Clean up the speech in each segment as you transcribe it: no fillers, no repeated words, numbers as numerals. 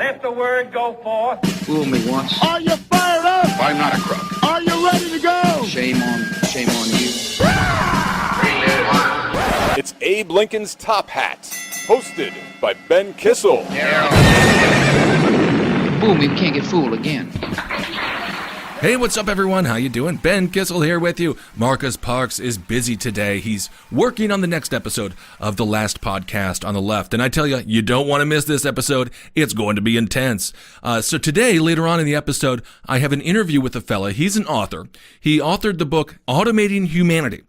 Let the word go forth. Fool me once. Are you fired up? I'm not a crook. Are you ready to go? Shame on you. It's Abe Lincoln's Top Hat, hosted by Ben Kissel. Fool me, we can't get fooled again. Hey, what's up, everyone? How you doing? Ben Kissel here with you. Marcus Parks is busy today. He's working on the next episode of The Last Podcast on the Left. And I tell you, you don't want to miss this episode. It's going to be intense. So today, later on in the episode, I have an interview with a fella. He's an author. He authored the book Automating Humanity.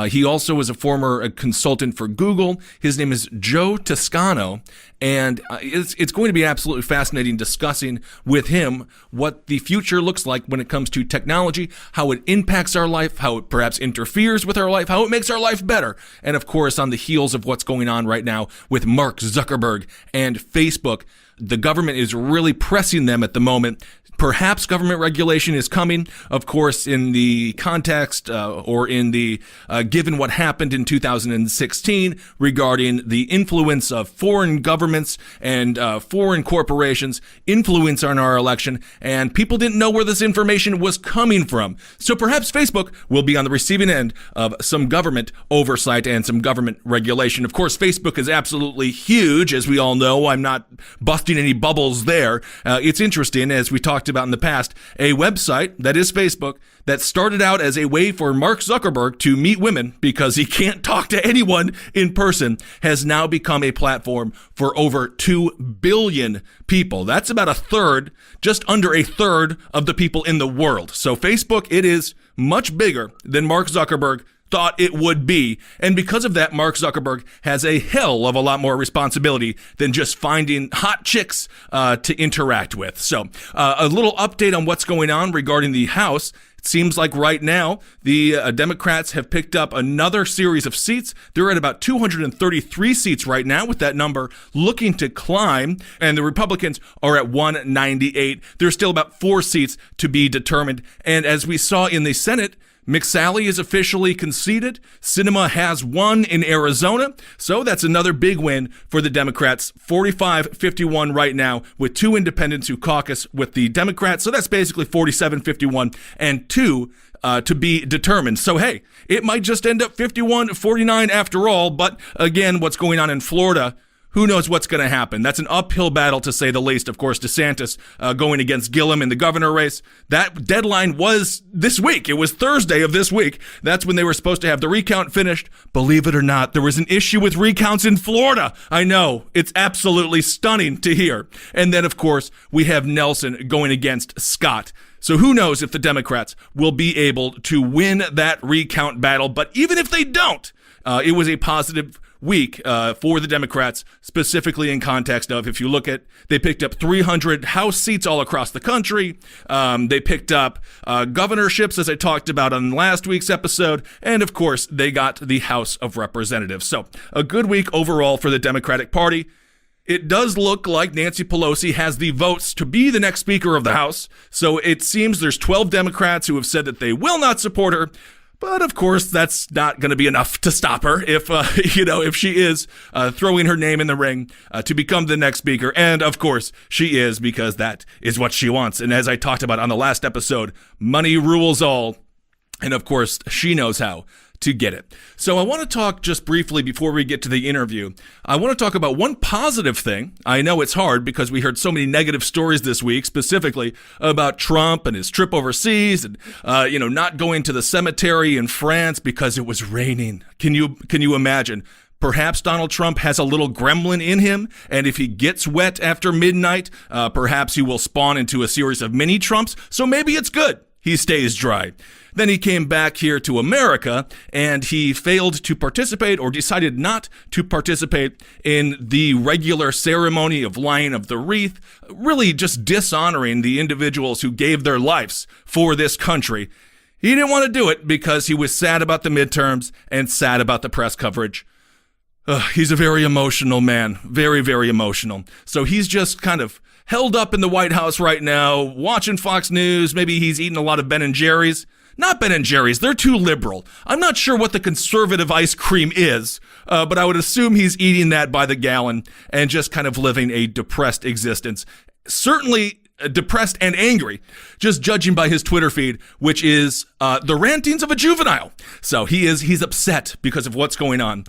He also was a former consultant for Google. His name is Joe Toscano. And it's going to be absolutely fascinating discussing with him what the future looks like when it comes to technology, how it impacts our life, how it perhaps interferes with our life, how it makes our life better. And of course, on the heels of what's going on right now with Mark Zuckerberg and Facebook, the government is really pressing them at the moment. Perhaps government regulation is coming, of course, in the context or in the given what happened in 2016 regarding the influence of foreign governments and foreign corporations influence on our election, and people didn't know where this information was coming from. So perhaps Facebook will be on the receiving end of some government oversight and some government regulation. Of course, Facebook is absolutely huge, as we all know. I'm not busting any bubbles there. It's interesting, as we talked about in the past, a website that is Facebook that started out as a way for Mark Zuckerberg to meet women because he can't talk to anyone in person has now become a platform for over 2 billion people. That's about a third, just under a third of the people in the world. So Facebook, it is much bigger than Mark Zuckerberg thought it would be. And because of that, Mark Zuckerberg has a hell of a lot more responsibility than just finding hot chicks to interact with. So a little update on what's going on regarding the House. It seems like right now the Democrats have picked up another series of seats. They're at about 233 seats right now, with that number looking to climb. And the Republicans are at 198. There's still about 4 seats to be determined. And as we saw in the Senate, McSally is officially conceded. Sinema has won in Arizona. So that's another big win for the Democrats. 45-51 right now, with 2 independents who caucus with the Democrats. So that's basically 47-51 and 2 to be determined. So, hey, it might just end up 51-49 after all. But again, what's going on in Florida, who knows what's going to happen? That's an uphill battle, to say the least. Of course, DeSantis going against Gillum in the governor race. That deadline was this week. It was Thursday of this week. That's when they were supposed to have the recount finished. Believe it or not, there was an issue with recounts in Florida. I know. It's absolutely stunning to hear. And then, of course, we have Nelson going against Scott. So who knows if the Democrats will be able to win that recount battle. But even if they don't, it was a positive week for the Democrats, specifically in context of, if you look at, they picked up 300 House seats all across the country. They picked up governorships, as I talked about on last week's episode. And of course, they got the House of Representatives. So a good week overall for the Democratic Party. It does look like Nancy Pelosi has the votes to be the next Speaker of the House. So it seems there's 12 Democrats who have said that they will not support her. But of course, that's not going to be enough to stop her if she is throwing her name in the ring to become the next speaker. And of course, she is, because that is what she wants. And as I talked about on the last episode, money rules all. And of course, she knows how to get it. So I want to talk just briefly before we get to the interview. I want to talk about one positive thing. I know it's hard because we heard so many negative stories this week, specifically about Trump and his trip overseas and, not going to the cemetery in France because it was raining. Can you imagine? Perhaps Donald Trump has a little gremlin in him, and if he gets wet after midnight, perhaps he will spawn into a series of mini Trumps. So maybe it's good he stays dry. Then he came back here to America, and he failed to participate, or decided not to participate, in the regular ceremony of laying of the wreath, really just dishonoring the individuals who gave their lives for this country. He didn't want to do it because he was sad about the midterms and sad about the press coverage. He's a very emotional man, very, very emotional. So he's just kind of held up in the White House right now, watching Fox News. Maybe he's eating a lot of Ben & Jerry's. Not Ben & Jerry's, they're too liberal. I'm not sure what the conservative ice cream is, but I would assume he's eating that by the gallon and just kind of living a depressed existence. certainly depressed and angry, just judging by his Twitter feed, which is the rantings of a juvenile. So he's upset because of what's going on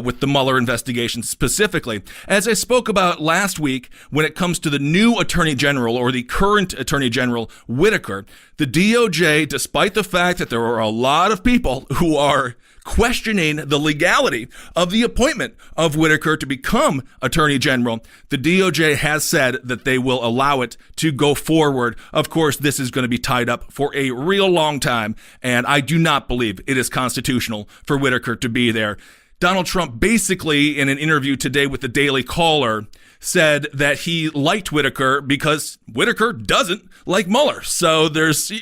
with the Mueller investigation specifically. As I spoke about last week, when it comes to the new Attorney General or the current Attorney General, Whitaker, the DOJ, despite the fact that there are a lot of people who are questioning the legality of the appointment of Whitaker to become Attorney General, the DOJ has said that they will allow it to go forward. Of course, this is going to be tied up for a real long time, and I do not believe it is constitutional for Whitaker to be there. Donald Trump basically, in an interview today with the Daily Caller, said that he liked Whitaker because Whitaker doesn't like Mueller. So there's a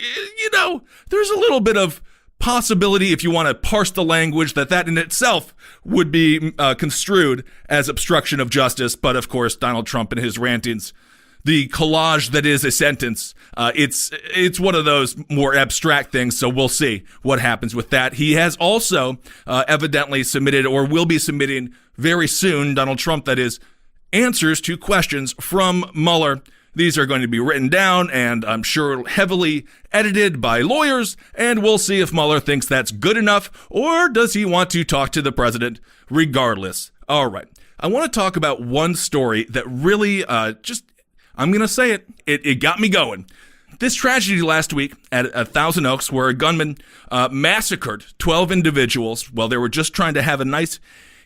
little bit of possibility, if you want to parse the language, that in itself would be construed as obstruction of justice. But of course, Donald Trump and his rantings, the collage that is a sentence, it's one of those more abstract things. So we'll see what happens with that. He has also evidently submitted, or will be submitting very soon, Donald Trump, that is, answers to questions from Mueller. These are going to be written down and I'm sure heavily edited by lawyers, and we'll see if Mueller thinks that's good enough, or does he want to talk to the president regardless. All right. I want to talk about one story that really I'm going to say it got me going. This tragedy last week at Thousand Oaks, where a gunman massacred 12 individuals while they were just trying to have a nice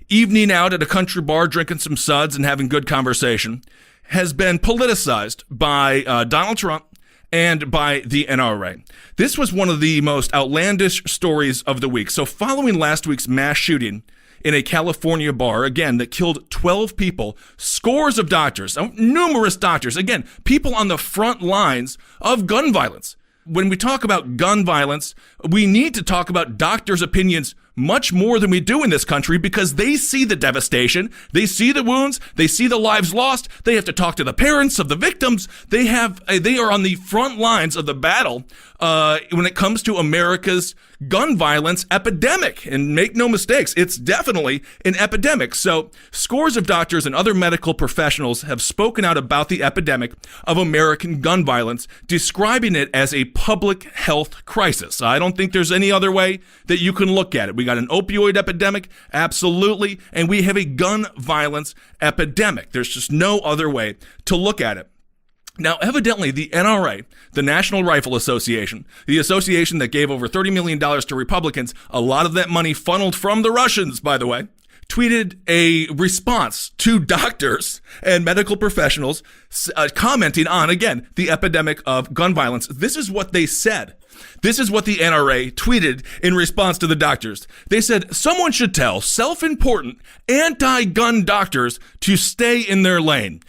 evening out at a country bar, drinking some suds and having good conversation, has been politicized by Donald Trump and by the N.R.A. This was one of the most outlandish stories of the week. So following last week's mass shooting in a California bar, again, that killed 12 people, scores of doctors, numerous doctors, again, people on the front lines of gun violence. When we talk about gun violence, we need to talk about doctors' opinions much more than we do in this country, because they see the devastation, they see the wounds, they see the lives lost, they have to talk to the parents of the victims, they are on the front lines of the battle when it comes to America's gun violence epidemic. And make no mistakes, it's definitely an epidemic. So scores of doctors and other medical professionals have spoken out about the epidemic of American gun violence, describing it as a public health crisis. I don't think there's any other way that you can look at it. We got an opioid epidemic, absolutely, and we have a gun violence epidemic. There's just no other way to look at it. Now, evidently, the N.R.A., the National Rifle Association, the association that gave over $30 million to Republicans, a lot of that money funneled from the Russians, by the way, tweeted a response to doctors and medical professionals commenting on, again, the epidemic of gun violence. This is what they said. This is what the N.R.A. tweeted in response to the doctors. They said, someone should tell self-important anti-gun doctors to stay in their lane.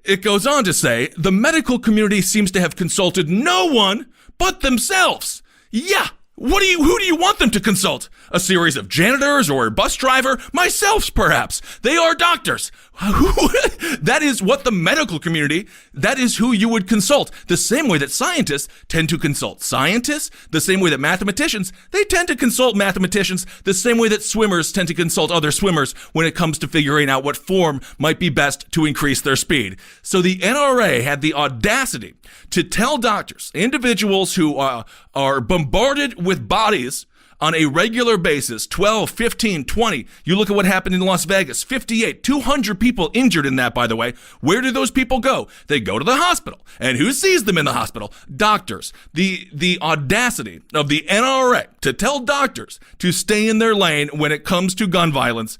It goes on to say, the medical community seems to have consulted no one but themselves. Yeah. Who do you want them to consult? A series of janitors or a bus driver? Myself, perhaps. They are doctors. That is what the medical community, that is who you would consult. The same way that scientists tend to consult scientists, the same way that mathematicians, they tend to consult mathematicians, the same way that swimmers tend to consult other swimmers when it comes to figuring out what form might be best to increase their speed. So the N.R.A. had the audacity to tell doctors, individuals who are bombarded with bodies on a regular basis, 12, 15, 20. You look at what happened in Las Vegas, 58, 200 people injured in that, by the way. Where do those people go? They go to the hospital. And who sees them in the hospital? Doctors. The audacity of the N.R.A. to tell doctors to stay in their lane when it comes to gun violence.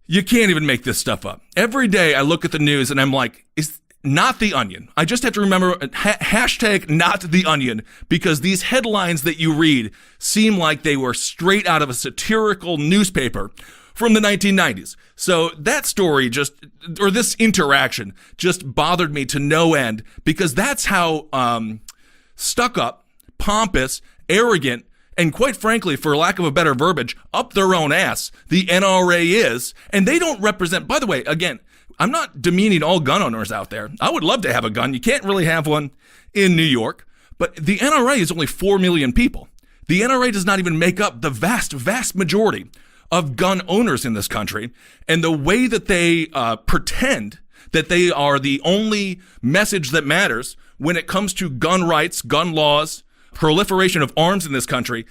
You can't even make this stuff up. Every day I look at the news and I'm like, is not the Onion. I just have to remember hashtag not the Onion, because these headlines that you read seem like they were straight out of a satirical newspaper from the 1990s. So that story this interaction just bothered me to no end, because that's how stuck up, pompous, arrogant, and quite frankly, for lack of a better verbiage, up their own ass the N.R.A. is. And they don't represent, by the way, again, I'm not demeaning all gun owners out there. I would love to have a gun. You can't really have one in New York. But the N.R.A. is only 4 million people. The N.R.A. does not even make up the vast, vast majority of gun owners in this country. And the way that they pretend that they are the only message that matters when it comes to gun rights, gun laws, proliferation of arms in this country,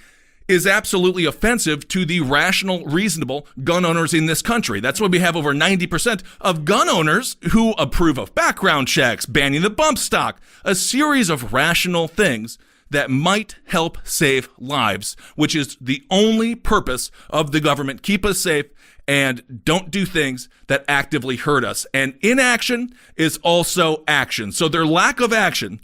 is absolutely offensive to the rational, reasonable gun owners in this country. That's why we have over 90% of gun owners who approve of background checks, banning the bump stock, a series of rational things that might help save lives, which is the only purpose of the government. Keep us safe and don't do things that actively hurt us. And inaction is also action. So their lack of action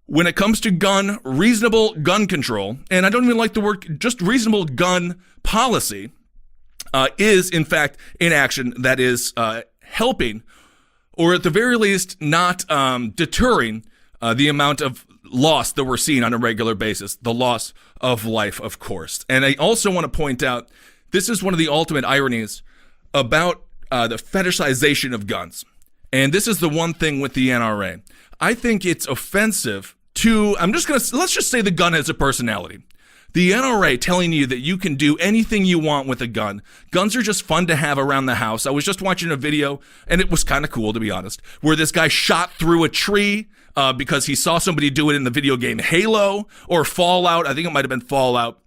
when it comes to reasonable gun control, and I don't even like the word, just reasonable gun policy, is in fact inaction that is helping, or at the very least not deterring the amount of loss that we're seeing on a regular basis, the loss of life, of course. And I also want to point out, this is one of the ultimate ironies about the fetishization of guns. And this is the one thing with the N.R.A. I think it's offensive to, let's just say the gun has a personality. The N.R.A. telling you that you can do anything you want with a gun. Guns are just fun to have around the house. I was just watching a video, and it was kind of cool, to be honest, where this guy shot through a tree because he saw somebody do it in the video game Halo or Fallout. I think it might have been Fallout.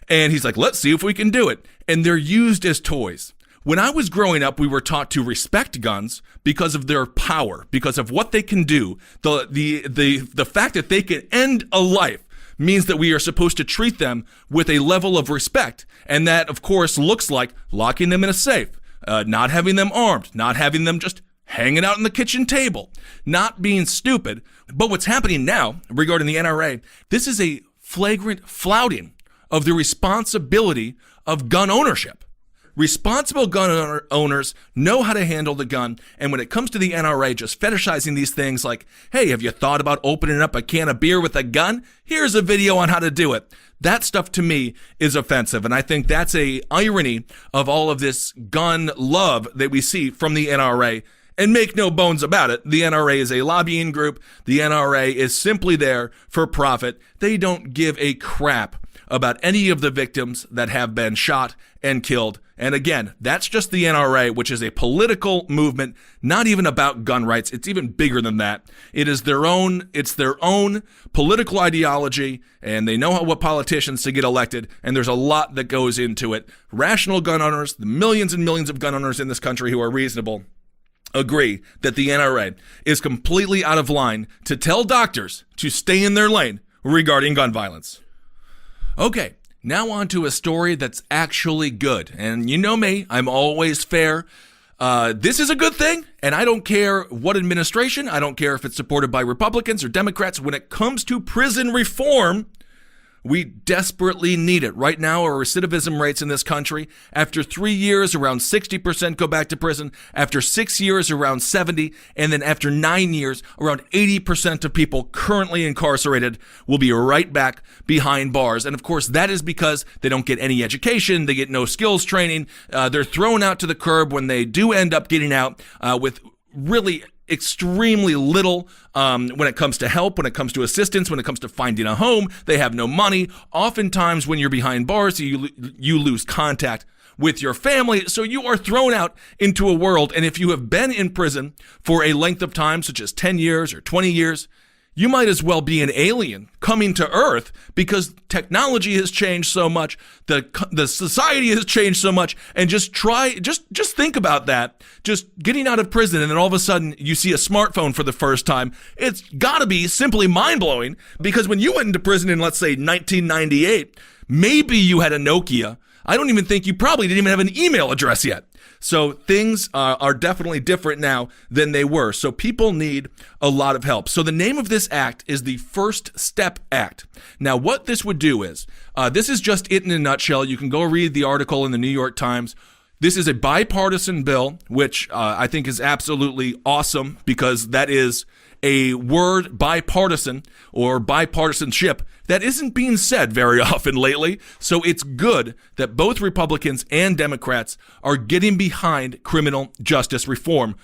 And he's like, let's see if we can do it. And they're used as toys. When I was growing up, we were taught to respect guns because of their power, because of what they can do. The fact that they can end a life means that we are supposed to treat them with a level of respect. And that, of course, looks like locking them in a safe, not having them armed, not having them just hanging out on the kitchen table, not being stupid. But what's happening now regarding the N.R.A., this is a flagrant flouting of the responsibility of gun ownership. Responsible gun owners know how to handle the gun, and when it comes to the N.R.A. just fetishizing these things like, hey, have you thought about opening up a can of beer with a gun? Here's a video on how to do it. That stuff to me is offensive, and I think that's a irony of all of this gun love that we see from the N.R.A. And make no bones about it, the N.R.A. is a lobbying group. The N.R.A. is simply there for profit. They don't give a crap about any of the victims that have been shot and killed. And again, that's just the N.R.A., which is a political movement, not even about gun rights. It's even bigger than that. It's their own political ideology, and they know what politicians to get elected, and there's a lot that goes into it. Rational gun owners, the millions and millions of gun owners in this country who are reasonable, agree that the N.R.A. is completely out of line to tell doctors to stay in their lane regarding gun violence. Okay, now on to a story that's actually good. And you know me, I'm always fair. This is a good thing, and I don't care what administration, I don't care if it's supported by Republicans or Democrats. When it comes to prison reform, we desperately need it. Right now, our recidivism rates in this country, after 3 years, around 60% go back to prison. After 6 years, around 70%. And then after 9 years, around 80% of people currently incarcerated will be right back behind bars. And of course, that is because they don't get any education. They get no skills training. They're thrown out to the curb when they do end up getting out with really extremely little when it comes to help, when it comes to assistance, when it comes to finding a home. They have no money. Oftentimes when you're behind bars, you lose contact with your family, so you are thrown out into a world. And if you have been in prison for a length of time, such as 10 years or 20 years, you might as well be an alien coming to Earth, because technology has changed so much, the society has changed so much, and just think about that. Just getting out of prison, and then all of a sudden you see a smartphone for the first time. It's gotta be simply mind-blowing, because when you went into prison in, let's say, 1998, maybe you had a Nokia. I don't even think you probably didn't even have an email address yet. So things are definitely different now than they were. So people need a lot of help. So the name of this act is the First Step Act. Now, what this would do is, this is just it in a nutshell. You can go read the article in the New York Times. This is a bipartisan bill, which I think is absolutely awesome, because that is a word, bipartisan or bipartisanship, that isn't being said very often lately. So it's good that both Republicans and Democrats are getting behind criminal justice reform.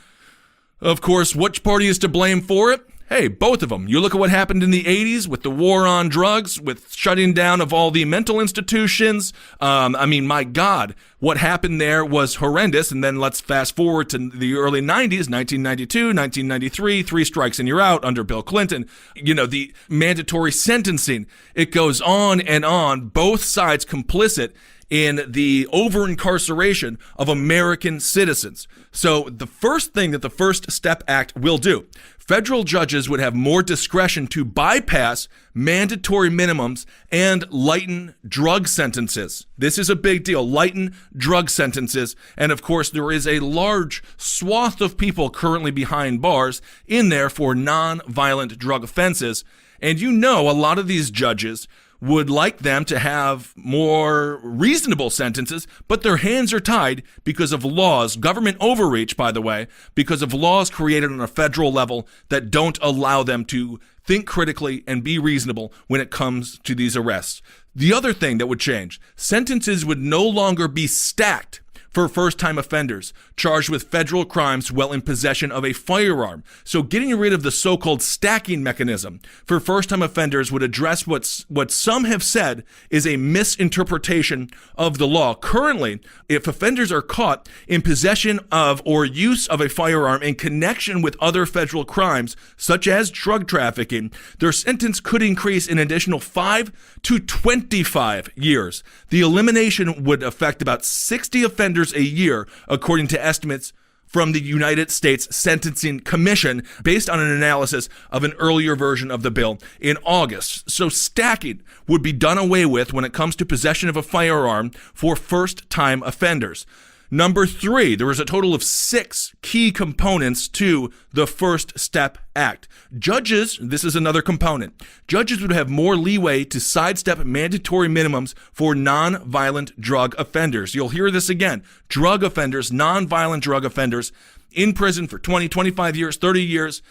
Of course, which party is to blame for it? Hey, both of them. You look at what happened in the 80s with the war on drugs, with shutting down of all the mental institutions. My God, what happened there was horrendous. And then let's fast forward to the early 90s, 1992, 1993, 3 strikes and you're out under Bill Clinton. The mandatory sentencing. It goes on and on, both sides complicit in the over-incarceration of American citizens. So the first thing that the First Step Act will do, federal judges would have more discretion to bypass mandatory minimums and lighten drug sentences. This is a big deal, lighten drug sentences. And of course, there is a large swath of people currently behind bars in there for non-violent drug offenses. And a lot of these judges would like them to have more reasonable sentences, but their hands are tied because of laws, government overreach, by the way, because of laws created on a federal level that don't allow them to think critically and be reasonable when it comes to these arrests. The other thing that would change, sentences would no longer be stacked for first-time offenders charged with federal crimes while in possession of a firearm. So getting rid of the so-called stacking mechanism for first-time offenders would address what some have said is a misinterpretation of the law. Currently, if offenders are caught in possession of or use of a firearm in connection with other federal crimes, such as drug trafficking, their sentence could increase an additional 5 to 25 years. The elimination would affect about 60 offenders a year, according to estimates from the United States Sentencing Commission, based on an analysis of an earlier version of the bill in August. So stacking would be done away with when it comes to possession of a firearm for first-time offenders. Number 3, there is a total of 6 key components to the First Step Act. Judges, this is another component, judges would have more leeway to sidestep mandatory minimums for non-violent drug offenders. You'll hear this again. Drug offenders, non-violent drug offenders, in prison for 20, 25 years, 30 years,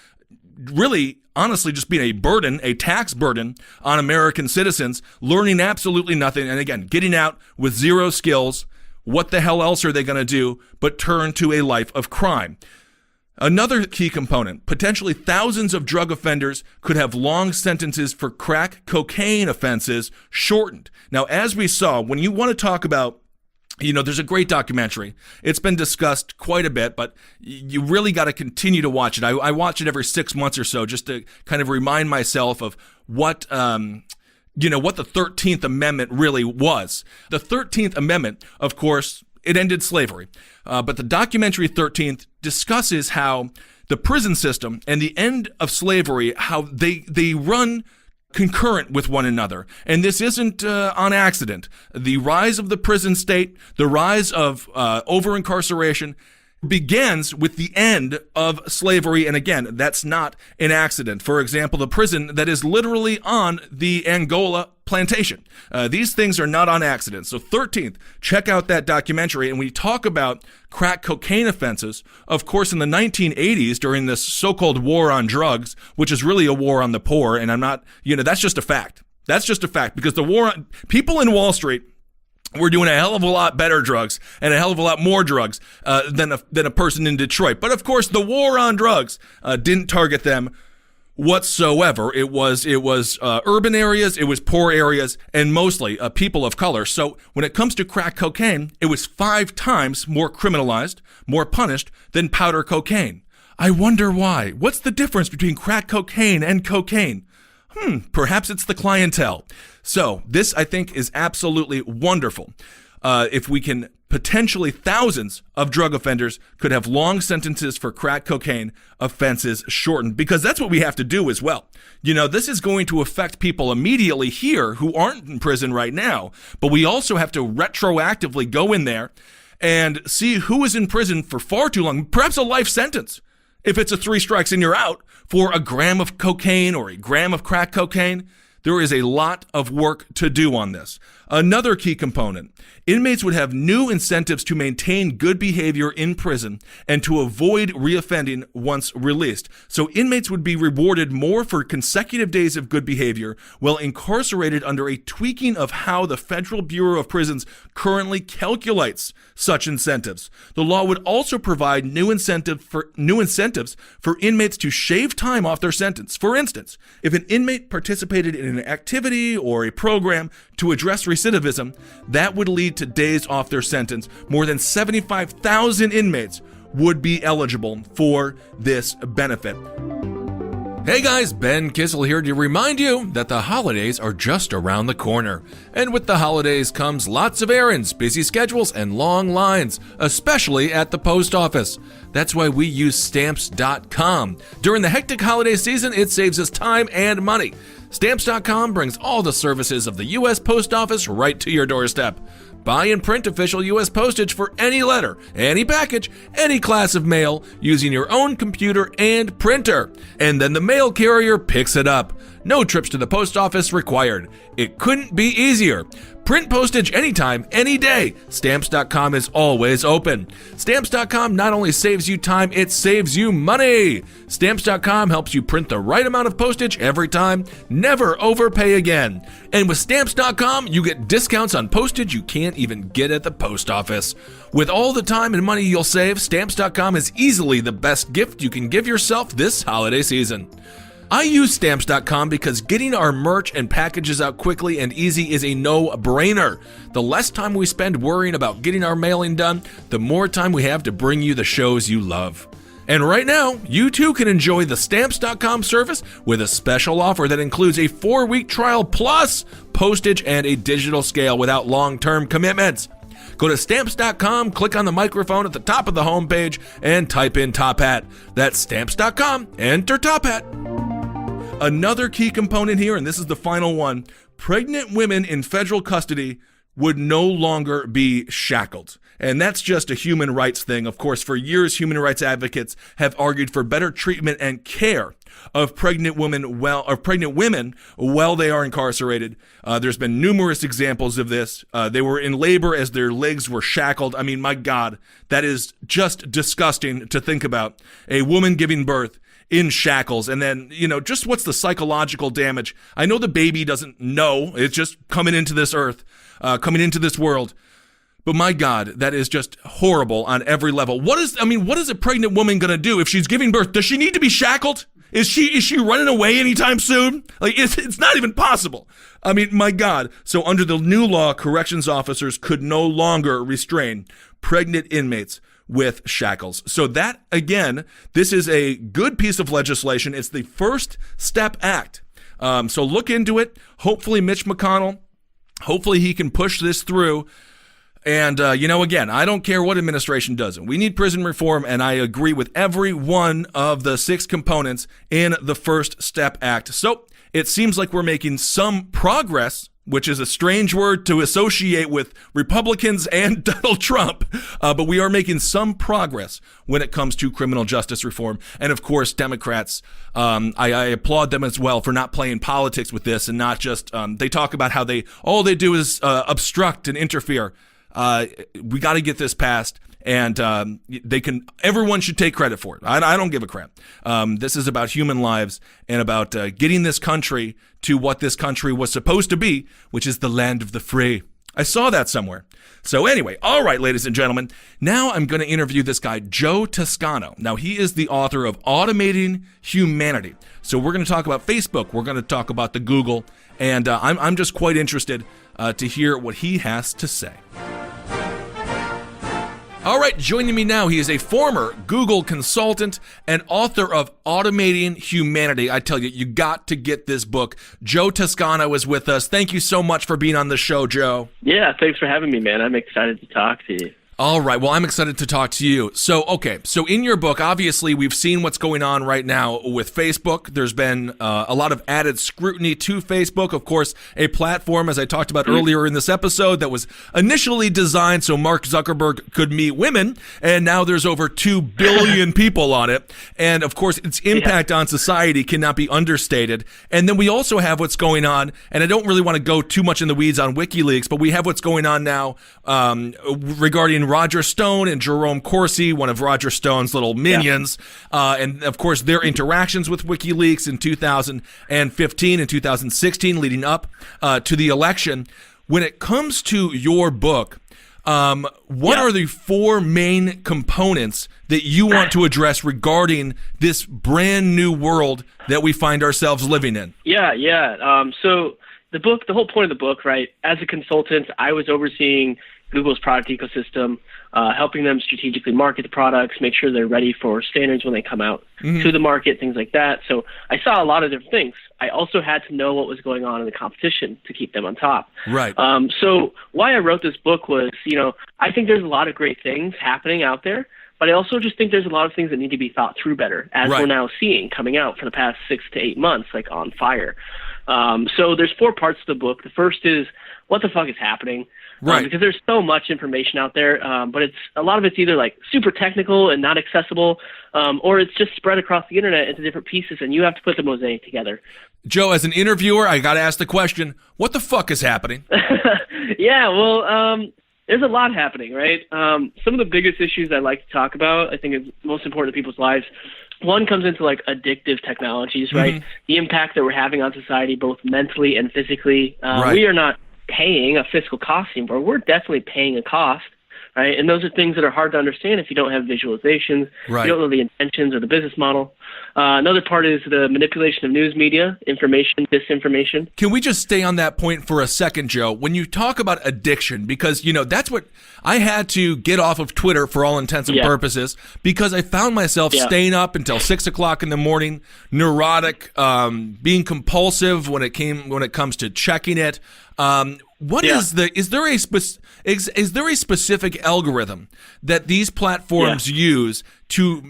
really, honestly, just being a burden, a tax burden on American citizens, learning absolutely nothing, and again, getting out with 0 skills. What the hell else are they going to do but turn to a life of crime? Another key component, potentially thousands of drug offenders could have long sentences for crack cocaine offenses shortened. Now, as we saw, when you want to talk about, there's a great documentary. It's been discussed quite a bit, but you really got to continue to watch it. I watch it every 6 months or so just to kind of remind myself of what the 13th Amendment really was. The 13th Amendment, of course, it ended slavery. But the documentary 13th discusses how the prison system and the end of slavery, how they run concurrent with one another. And this isn't on accident. The rise of the prison state, the rise of over-incarceration, begins with the end of slavery. And again, that's not an accident. For example, the prison that is literally on the Angola plantation. These things are not on accident. So 13th, check out that documentary. And we talk about crack cocaine offenses. Of course, in the 1980s, during this so-called war on drugs, which is really a war on the poor. And I'm not, that's just a fact. That's just a fact, because the war on people in Wall Street, we're doing a hell of a lot better drugs and a hell of a lot more drugs than a person in Detroit. But of course, the war on drugs didn't target them whatsoever. It was urban areas, it was poor areas, and mostly people of color. So when it comes to crack cocaine, it was 5 times more criminalized, more punished than powder cocaine. I wonder why. What's the difference between crack cocaine and cocaine? Perhaps it's the clientele. So this, I think, is absolutely wonderful. If we can potentially thousands of drug offenders could have long sentences for crack cocaine offenses shortened, because that's what we have to do as well. This is going to affect people immediately here who aren't in prison right now, but we also have to retroactively go in there and see who is in prison for far too long, perhaps a life sentence. If it's a 3 strikes and you're out for a gram of cocaine or a gram of crack cocaine, there is a lot of work to do on this. Another key component, inmates would have new incentives to maintain good behavior in prison and to avoid reoffending once released. So inmates would be rewarded more for consecutive days of good behavior while incarcerated under a tweaking of how the Federal Bureau of Prisons currently calculates such incentives. The law would also provide new incentives for inmates to shave time off their sentence. For instance, if an inmate participated in an activity or a program to address recidivism, that would lead to days off their sentence. More than 75,000 inmates would be eligible for this benefit. Hey guys, Ben Kissel here to remind you that the holidays are just around the corner. And with the holidays comes lots of errands, busy schedules, and long lines, especially at the post office. That's why we use Stamps.com. During the hectic holiday season, it saves us time and money. Stamps.com brings all the services of the U.S. Post Office right to your doorstep. Buy and print official U.S. postage for any letter, any package, any class of mail using your own computer and printer. And then the mail carrier picks it up. No trips to the post office required. It couldn't be easier. Print postage anytime, any day. Stamps.com is always open. Stamps.com not only saves you time, it saves you money. Stamps.com helps you print the right amount of postage every time. Never overpay again. And with Stamps.com, you get discounts on postage you can't even get at the post office. With all the time and money you'll save, Stamps.com is easily the best gift you can give yourself this holiday season. I use Stamps.com because getting our merch and packages out quickly and easy is a no-brainer. The less time we spend worrying about getting our mailing done, the more time we have to bring you the shows you love. And right now, you too can enjoy the Stamps.com service with a special offer that includes a 4-week trial plus postage and a digital scale without long-term commitments. Go to Stamps.com, click on the microphone at the top of the homepage, and type in Top Hat. That's Stamps.com, enter Top Hat. Another key component here, and this is the final one, pregnant women in federal custody would no longer be shackled. And that's just a human rights thing. Of course, for years, human rights advocates have argued for better treatment and care of pregnant women while they are incarcerated. There's been numerous examples of this. They were in labor as their legs were shackled. I mean, my God, that is just disgusting to think about. A woman giving birth in shackles, and then, just what's the psychological damage? I know the baby doesn't know. It's just coming into this earth, coming into this world. But my God, that is just horrible on every level. What is a pregnant woman going to do if she's giving birth? Does she need to be shackled? Is she running away anytime soon? It's not even possible. I mean, my God. So under the new law, corrections officers could no longer restrain pregnant inmates with shackles. So that, again, this is a good piece of legislation. It's the First Step Act. So look into it. Hopefully Mitch McConnell, hopefully he can push this through. And, again, I don't care what administration does it. We need prison reform, and I agree with every one of the 6 components in the First Step Act. So it seems like we're making some progress, which is a strange word to associate with Republicans and Donald Trump. But we are making some progress when it comes to criminal justice reform. And of course, Democrats, I applaud them as well for not playing politics with this and not just, they talk about how all they do is obstruct and interfere. We got to get this passed. And everyone should take credit for it. I don't give a crap. This is about human lives and about getting this country to what this country was supposed to be, which is the land of the free. I saw that somewhere. So anyway, all right, ladies and gentlemen, now I'm going to interview this guy, Joe Toscano. Now, he is the author of Automating Humanity. So we're going to talk about Facebook. We're going to talk about the Google. And I'm just quite interested to hear what he has to say. All right, joining me now, he is a former Google consultant and author of Automating Humanity. I tell you, you got to get this book. Joe Toscano is with us. Thank you so much for being on the show, Joe. Yeah, thanks for having me, man. I'm excited to talk to you. All right. Well, I'm excited to talk to you. So in your book, obviously, we've seen what's going on right now with Facebook. There's been a lot of added scrutiny to Facebook. Of course, a platform, as I talked about earlier in this episode, that was initially designed so Mark Zuckerberg could meet women, and now there's over 2 billion people on it. And, of course, its impact on society cannot be understated. And then we also have what's going on, and I don't really want to go too much in the weeds on WikiLeaks, but we have what's going on now regarding Roger Stone and Jerome Corsi, one of Roger Stone's little minions, and of course their interactions with WikiLeaks in 2015 and 2016 leading up to the election. When it comes to your book, what are the 4 main components that you want to address regarding this brand new world that we find ourselves living in? So the whole point of the book, right, as a consultant, I was overseeing Google's product ecosystem, helping them strategically market the products, make sure they're ready for standards when they come out to the market, things like that. So I saw a lot of different things. I also had to know what was going on in the competition to keep them on top. Right. So why I wrote this book was, I think there's a lot of great things happening out there, but I also just think there's a lot of things that need to be thought through better, as we're now seeing coming out for the past 6 to 8 months, like on fire. So there's 4 parts to the book. The first is, what the fuck is happening? Right. Because there's so much information out there, but a lot of it's either like super technical and not accessible, or it's just spread across the internet into different pieces, and you have to put the mosaic together. Joe, as an interviewer, I got to ask the question, what the fuck is happening? There's a lot happening, right? Some of the biggest issues I like to talk about, I think is most important to people's lives. One comes into like addictive technologies, right? The impact that we're having on society, both mentally and physically. We are not paying a fiscal cost anymore. We're definitely paying a cost, right? And those are things that are hard to understand if you don't have visualizations, you don't know the intentions or the business model. Another part is the manipulation of news media, information, disinformation. Can we just stay on that point for a second, Joe? When you talk about addiction, because, that's what I had to get off of Twitter for all intents and purposes, because I found myself staying up until 6 o'clock in the morning, neurotic, being compulsive when it comes to checking it. Is there a specific algorithm that these platforms use to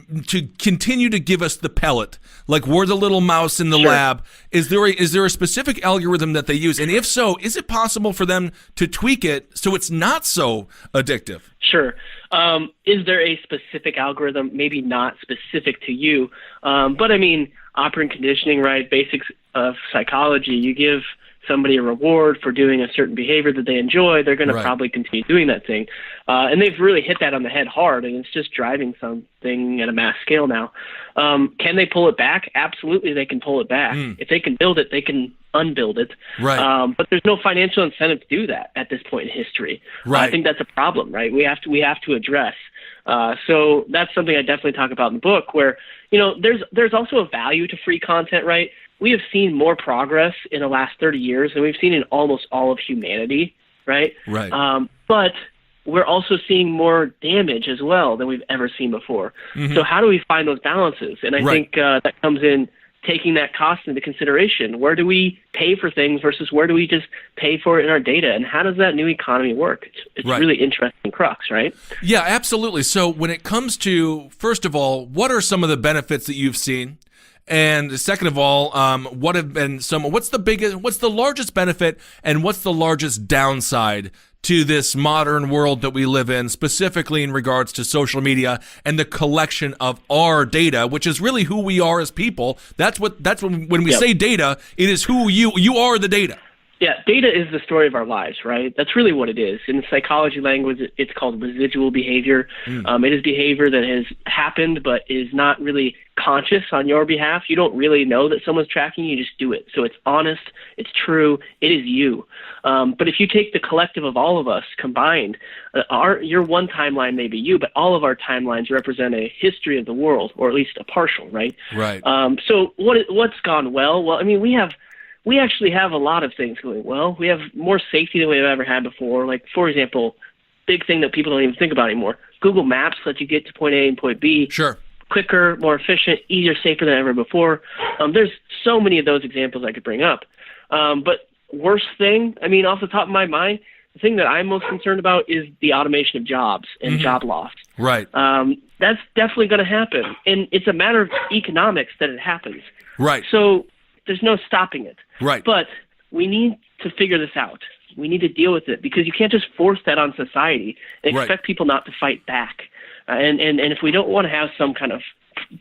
continue to give us the pellet? Like we're the little mouse in the lab. Is there a specific algorithm that they use? And if so, is it possible for them to tweak it so it's not so addictive? Sure. Is there a specific algorithm? Maybe not specific to you, but I mean, operant conditioning, right? Basics of psychology. You give somebody a reward for doing a certain behavior that they enjoy, they're going to probably continue doing that thing. And they've really hit that on the head hard, and it's just driving something at a mass scale now. Can they pull it back? Absolutely, they can pull it back. If they can build it, they can unbuild it. But there's no financial incentive to do that at this point in history. I think that's a problem, right? We have to address. So that's something I definitely talk about in the book, where there's also a value to free content, right? We have seen more progress in the last 30 years than we've seen in almost all of humanity, right? But we're also seeing more damage as well than we've ever seen before. So how do we find those balances? And I think that comes in taking that cost into consideration. Where do we pay for things versus where do we just pay for it in our data? And how does that new economy work? It's really interesting crux, right? Yeah, absolutely. So when it comes to, first of all, what are some of the benefits that you've seen? And second of all, what's the largest benefit and what's the largest downside to this modern world that we live in, specifically in regards to social media and the collection of our data, which is really who we are as people. That's when we say data, it is who you are, the data. Yeah, data is the story of our lives, right? That's really what it is. In psychology language, it's called residual behavior. It is behavior that has happened but is not really conscious on your behalf. You don't really know that someone's tracking you, just do it. So it's honest, it's true, it is you. But if you take the collective of all of us combined, your one timeline may be you, but all of our timelines represent a history of the world, or at least a partial, right? So what's gone well? Well, I mean, we actually have a lot of things going well. We have more safety than we've ever had before. Like, for example, big thing that people don't even think about anymore, Google Maps lets you get to point A and point B quicker, more efficient, easier, safer than ever before. There's so many of those examples I could bring up. But worst thing, I mean, off the top of my mind, the thing that I'm most concerned about is the automation of jobs and job loss. Right. That's definitely going to happen, and it's a matter of economics that it happens. Right. So there's no stopping it. Right. But we need to figure this out. We need to deal with it because you can't just force that on society and expect people not to fight back. And if we don't want to have some kind of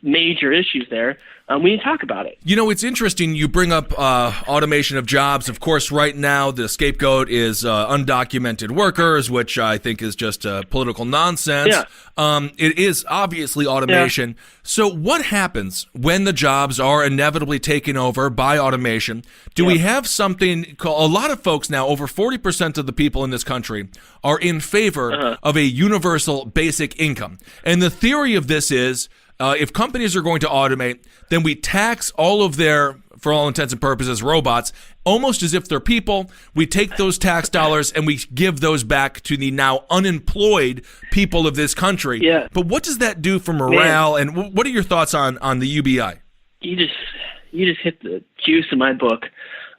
major issues there, we need to talk about it. You know, it's interesting you bring up automation of jobs. Of course, right now the scapegoat is undocumented workers, which I think is just political nonsense. Yeah. It is obviously automation. Yeah. So what happens when the jobs are inevitably taken over by automation? Do we have something called, a lot of folks now, over 40% of the people in this country are in favor of a universal basic income. And the theory of this is, if companies are going to automate, then we tax all of their, for all intents and purposes, robots, almost as if they're people. We take those tax dollars and we give those back to the now unemployed people of this country. Yeah. But what does that do for morale, and what are your thoughts on the UBI? You just hit the juice in my book.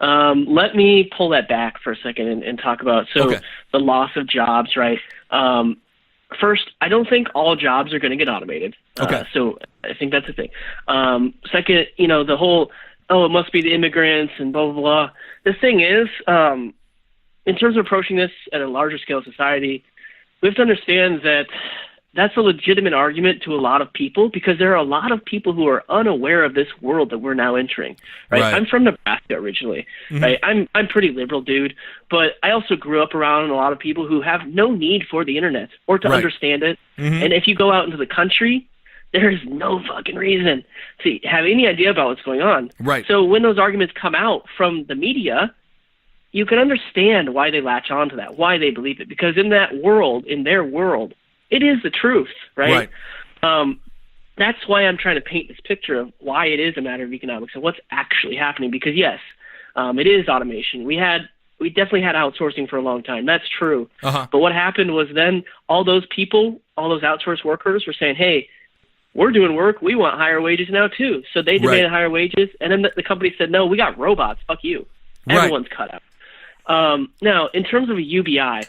Let me pull that back for a second and talk about the loss of jobs, right? First, I don't think all jobs are going to get automated. Okay. So I think that's the thing. Second, the whole, it must be the immigrants and blah, blah, blah. The thing is, in terms of approaching this at a larger scale of society, we have to understand that that's a legitimate argument to a lot of people because there are a lot of people who are unaware of this world that we're now entering. Right? I'm from Nebraska originally. Right? I'm pretty liberal, dude, but I also grew up around a lot of people who have no need for the internet or to understand it. And if you go out into the country, there is no fucking reason to have any idea about what's going on. Right. So when those arguments come out from the media, you can understand why they latch on to that, why they believe it, because in that world, in their world, it is the truth, right? That's why I'm trying to paint this picture of why it is a matter of economics and what's actually happening. Because yes, it is automation. We definitely had outsourcing for a long time. That's true. But what happened was then all those people, all those outsourced workers were saying, hey, we're doing work. We want higher wages now too. So they demanded higher wages. And then the company said, no, we got robots. Fuck you. Everyone's cut out. Now, in terms of a UBI,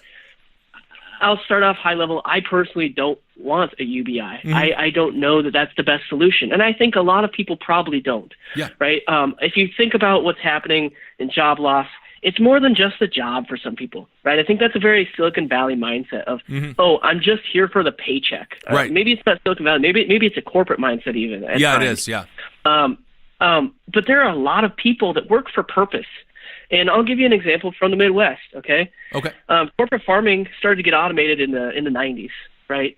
I'll start off high level. I personally don't want a UBI. I don't know that that's the best solution. And I think a lot of people probably don't. Yeah. Right? If you think about what's happening in job loss, it's more than just a job for some people. Right? I think that's a very Silicon Valley mindset of, I'm just here for the paycheck. Right. Maybe it's not Silicon Valley. Maybe it's a corporate mindset even. Yeah, it is. Yeah. But there are a lot of people that work for purpose. And I'll give you an example from the Midwest, okay? Okay. Corporate farming started to get automated in the 90s, right?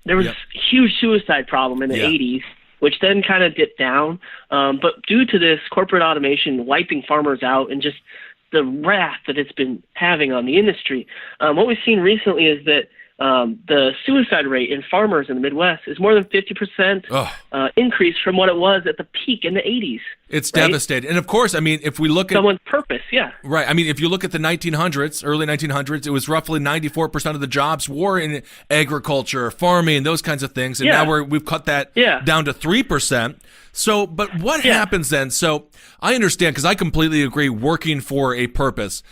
There was a huge suicide problem in the 80s, which then kind of dipped down. But due to this corporate automation wiping farmers out and just the wrath that it's been having on the industry, what we've seen recently is that the suicide rate in farmers in the Midwest is more than 50% increase from what it was at the peak in the 80s. It's devastating. And of course, I mean, if we look at someone's purpose, right. I mean, if you look at the 1900s, early 1900s, it was roughly 94% of the jobs were in agriculture, farming, those kinds of things. And now we've cut that down to 3%. So, but what happens then? So I understand, because I completely agree, working for a purpose.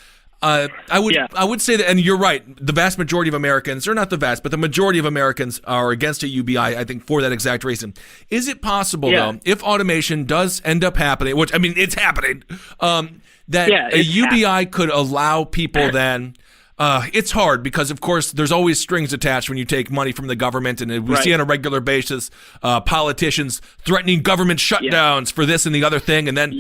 I would say that, and you're right, the vast majority of Americans, or not the vast, but the majority of Americans are against a UBI, I think, for that exact reason. Is it possible, though, if automation does end up happening, which, I mean, it's happening, that a UBI could allow people then, it's hard because, of course, there's always strings attached when you take money from the government, and we see on a regular basis politicians threatening government shutdowns for this and the other thing, and then,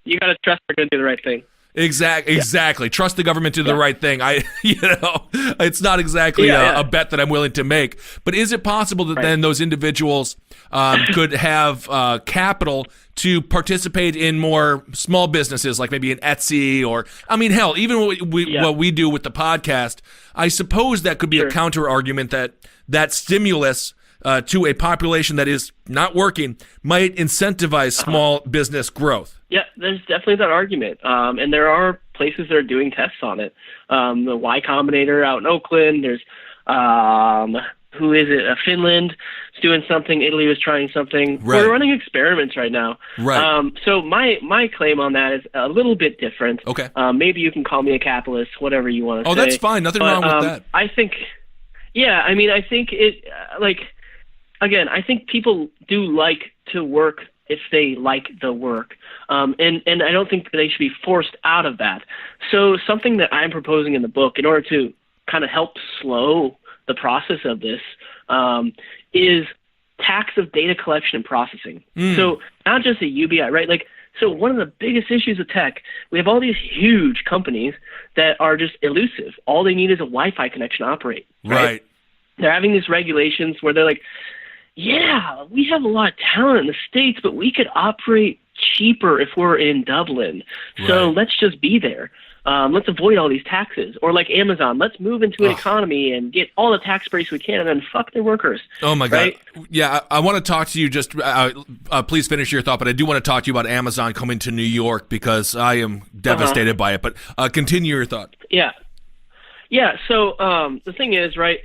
you got to trust they're going to do the right thing. Exactly. Trust the government to do the right thing. It's not exactly a bet that I'm willing to make. But is it possible that then those individuals could have capital to participate in more small businesses, like maybe an Etsy, or, I mean, hell, even what we do with the podcast? I suppose that could be a counter argument that stimulus to a population that is not working might incentivize small business growth. Yeah, there's definitely that argument. And there are places that are doing tests on it. The Y Combinator out in Oakland. There's who is it? Finland is doing something. Italy was trying something. Right. We're running experiments right now. Right. So my claim on that is a little bit different. Okay. Maybe you can call me a capitalist, whatever you want to say. Oh, that's fine. Nothing wrong with that. I think, yeah, I mean, I think it, again, I think people do like to work if they like the work. And I don't think that they should be forced out of that. So something that I'm proposing in the book in order to kind of help slow the process of this is tax of data collection and processing. So not just a UBI, right? So one of the biggest issues of tech, we have all these huge companies that are just elusive. All they need is a Wi-Fi connection to operate. Right? They're having these regulations where they're like, yeah, we have a lot of talent in the States, but we could operate cheaper if we're in Dublin. So let's just be there. Let's avoid all these taxes. Or like Amazon, let's move into an economy and get all the tax breaks we can and then fuck their workers. Oh, my right? God. Yeah, I want to talk to you just please finish your thought, but I do want to talk to you about Amazon coming to New York because I am devastated by it. But continue your thought. Yeah. So the thing is, right,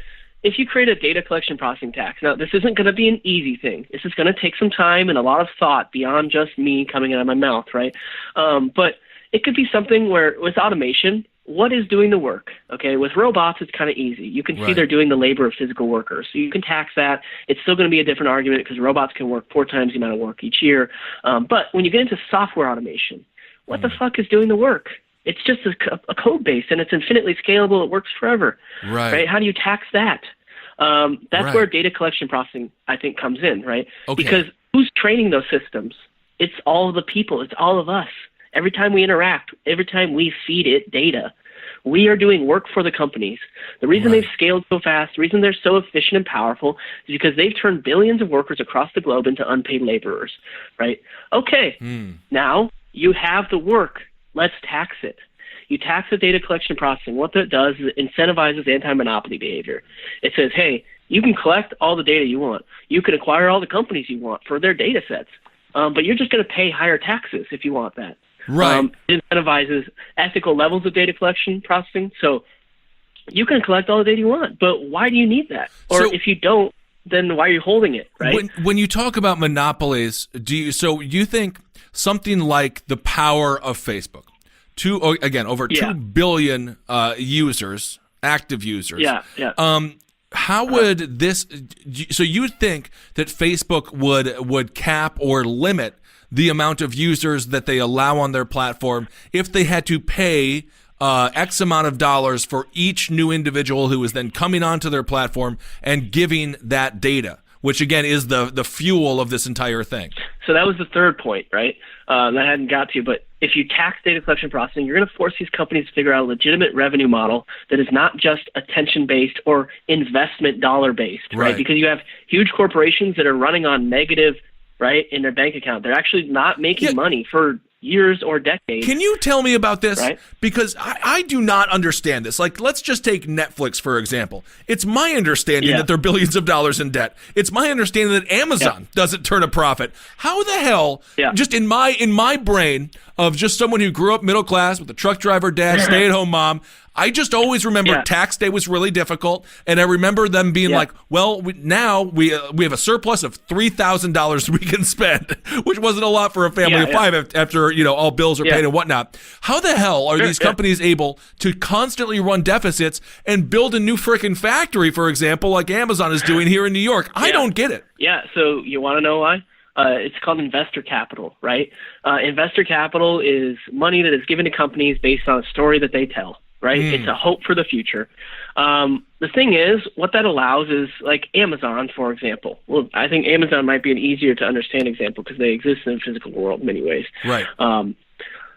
if you create a data collection processing tax, now this isn't going to be an easy thing. This is going to take some time and a lot of thought beyond just me coming out of my mouth, right? But it could be something where with automation, what is doing the work? Okay, with robots, it's kind of easy. You can see they're doing the labor of physical workers. So you can tax that. It's still going to be a different argument because robots can work 4 times the amount of work each year. But when you get into software automation, what the fuck is doing the work? It's just a code base, and it's infinitely scalable. It works forever. Right? How do you tax that? That's where data collection processing, I think, comes in, right? Okay. Because who's training those systems? It's all the people. It's all of us. Every time we interact, every time we feed it data, we are doing work for the companies. The reason they've scaled so fast, the reason they're so efficient and powerful is because they've turned billions of workers across the globe into unpaid laborers, right? Okay, now you have the work. Let's tax it. You tax the data collection and processing. What that does is it incentivizes anti-monopoly behavior. It says, hey, you can collect all the data you want. You can acquire all the companies you want for their data sets, but you're just going to pay higher taxes if you want that. It incentivizes ethical levels of data collection processing. So you can collect all the data you want, but why do you need that? Or if you don't, then why are you holding it, right? When you talk about monopolies, you think something like the power of Facebook, over 2 billion users, active users. How would this? So you would think that Facebook would cap or limit the amount of users that they allow on their platform if they had to pay X amount of dollars for each new individual who is then coming onto their platform and giving that data, which again is the fuel of this entire thing. So that was the third point, right? That I hadn't got to, but if you tax data collection processing, you're going to force these companies to figure out a legitimate revenue model that is not just attention-based or investment dollar-based, right? Because you have huge corporations that are running on negative, right, in their bank account. They're actually not making money for years or decades. Can you tell me about this? Right? Because I do not understand this. Like, let's just take Netflix, for example. It's my understanding that they're billions of dollars in debt. It's my understanding that Amazon doesn't turn a profit. How the hell, just in my brain of just someone who grew up middle class with a truck driver dad, stay-at-home mom, I just always remember tax day was really difficult, and I remember them being like, well, now we have a surplus of $3,000 we can spend, which wasn't a lot for a family of 5 after, all bills are paid and whatnot. How the hell are these companies able to constantly run deficits and build a new frickin' factory, for example, like Amazon is doing here in New York? I don't get it. Yeah, so you want to know why? It's called investor capital, right? Investor capital is money that is given to companies based on a story that they tell. Right? It's a hope for the future. The thing is, what that allows is, like Amazon, for example. Well, I think Amazon might be an easier to understand example because they exist in the physical world in many ways. Right.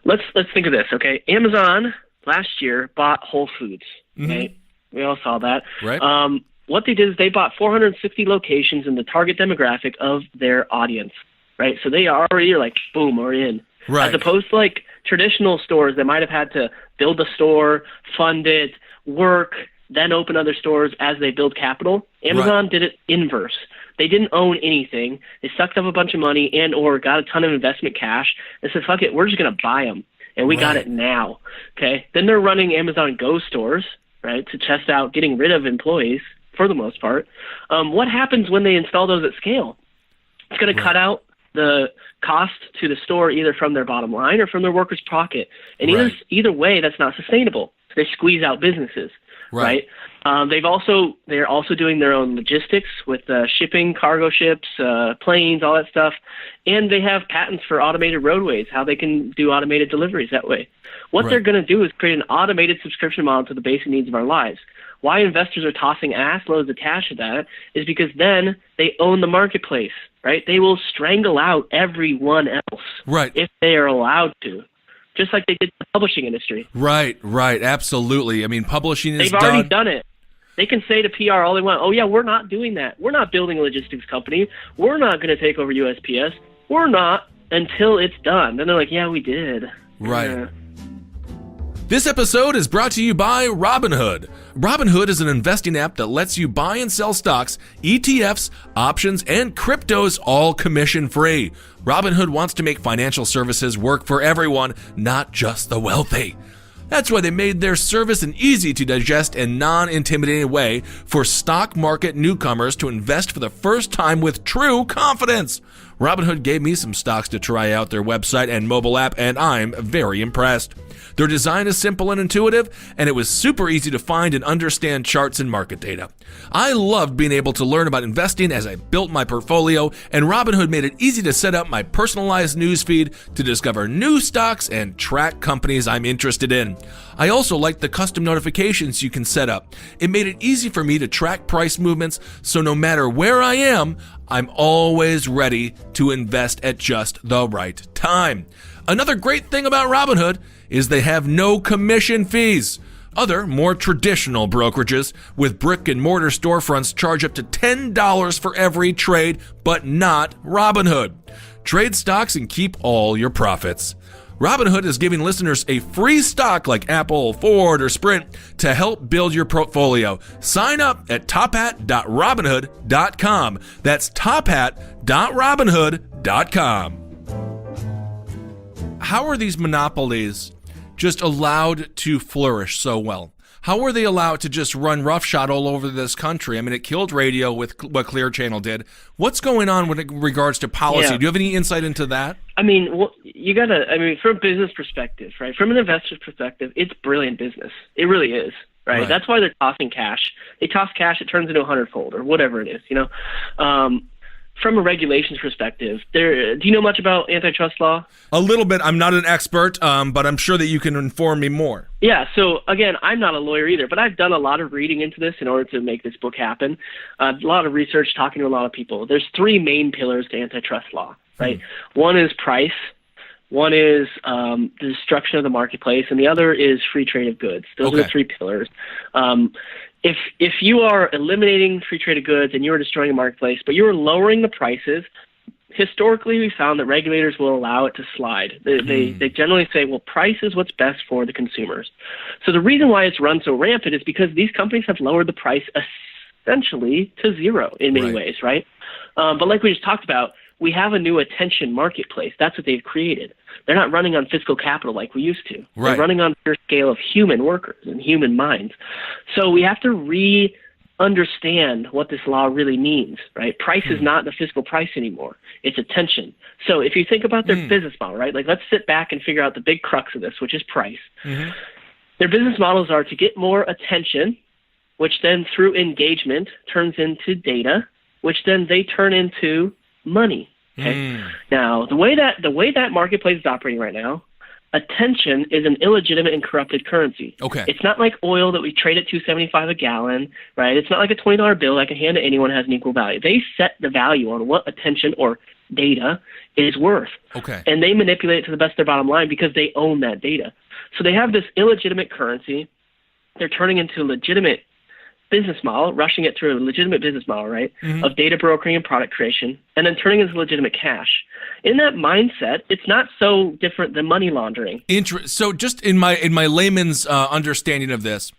Let's think of this, okay? Amazon last year bought Whole Foods, right? We all saw that. Right. What they did is they bought 460 locations in the target demographic of their audience, right? So they already are like, boom, we're in. Right. As opposed to like traditional stores that might have had to build a store, fund it, work, then open other stores as they build capital. Amazon did it inverse. They didn't own anything. They sucked up a bunch of money and or got a ton of investment cash and said, fuck it, we're just going to buy them. And we got it now. Okay. Then they're running Amazon Go stores, right, to test out getting rid of employees, for the most part. What happens when they install those at scale? It's going to cut out the cost to the store either from their bottom line or from their workers' pocket. And either way, that's not sustainable. They squeeze out businesses, right? They're also doing their own logistics with shipping, cargo ships, planes, all that stuff. And they have patents for automated roadways, how they can do automated deliveries that way. What they're going to do is create an automated subscription model to the basic needs of our lives. Why investors are tossing ass loads of cash at that is because then they own the marketplace, right? They will strangle out everyone else if they are allowed to, just like they did the publishing industry. Right, absolutely. I mean, publishing is They've already done it. They can say to PR all they want, oh, yeah, we're not doing that. We're not building a logistics company. We're not going to take over USPS. We're not until it's done. Then they're like, yeah, we did. Right. Yeah. This episode is brought to you by Robinhood. Robinhood is an investing app that lets you buy and sell stocks, ETFs, options, and cryptos all commission-free. Robinhood wants to make financial services work for everyone, not just the wealthy. That's why they made their service an easy-to-digest and non-intimidating way for stock market newcomers to invest for the first time with true confidence. Robinhood gave me some stocks to try out their website and mobile app, and I'm very impressed. Their design is simple and intuitive, and it was super easy to find and understand charts and market data. I loved being able to learn about investing as I built my portfolio, and Robinhood made it easy to set up my personalized newsfeed to discover new stocks and track companies I'm interested in. I also liked the custom notifications you can set up. It made it easy for me to track price movements, so no matter where I am, I'm always ready to invest at just the right time. Another great thing about Robinhood is they have no commission fees. Other, more traditional brokerages with brick and mortar storefronts charge up to $10 for every trade, but not Robinhood. Trade stocks and keep all your profits. Robinhood is giving listeners a free stock like Apple, Ford, or Sprint to help build your portfolio. Sign up at tophat.robinhood.com. That's tophat.robinhood.com. How are these monopolies just allowed to flourish so well? How were they allowed to just run roughshod all over this country? I mean, it killed radio with what Clear Channel did. What's going on with regards to policy? Yeah. Do you have any insight into that? I mean, from a business perspective, right? From an investor's perspective, it's brilliant business. It really is, right? That's why they're tossing cash. They toss cash, it turns into a 100-fold or whatever it is, From a regulations perspective, do you know much about antitrust law? A little bit. I'm not an expert, but I'm sure that you can inform me more. Yeah, so again, I'm not a lawyer either, but I've done a lot of reading into this in order to make this book happen. A lot of research, talking to a lot of people. There's three main pillars to antitrust law, right? One is price, one is the destruction of the marketplace, and the other is free trade of goods. Those are the three pillars. If you are eliminating free trade of goods and you are destroying the marketplace, but you are lowering the prices, historically we found that regulators will allow it to slide. They generally say, well, price is what's best for the consumers. So the reason why it's run so rampant is because these companies have lowered the price essentially to zero in many ways, right? But like we just talked about, we have a new attention marketplace. That's what they've created. They're not running on fiscal capital like we used to. They're running on pure scale of human workers and human minds. So we have to understand what this law really means, right? Price is not the fiscal price anymore. It's attention. So if you think about their business model, right? Like, let's sit back and figure out the big crux of this, which is price. Their business models are to get more attention, which then through engagement turns into data, which then they turn into money. Okay. Now, the way that marketplace is operating right now, attention is an illegitimate and corrupted currency. Okay. It's not like oil that we trade at $2.75 a gallon, right? It's not like a $20 bill I can hand to anyone has an equal value. They set the value on what attention or data is worth. Okay. And they manipulate it to the best of their bottom line because they own that data. So they have this illegitimate currency. They're turning into a legitimate business model, rushing it through a legitimate business model, right, of data brokering and product creation, and then turning it into legitimate cash. In that mindset, it's not so different than money laundering. So just in my layman's understanding of this,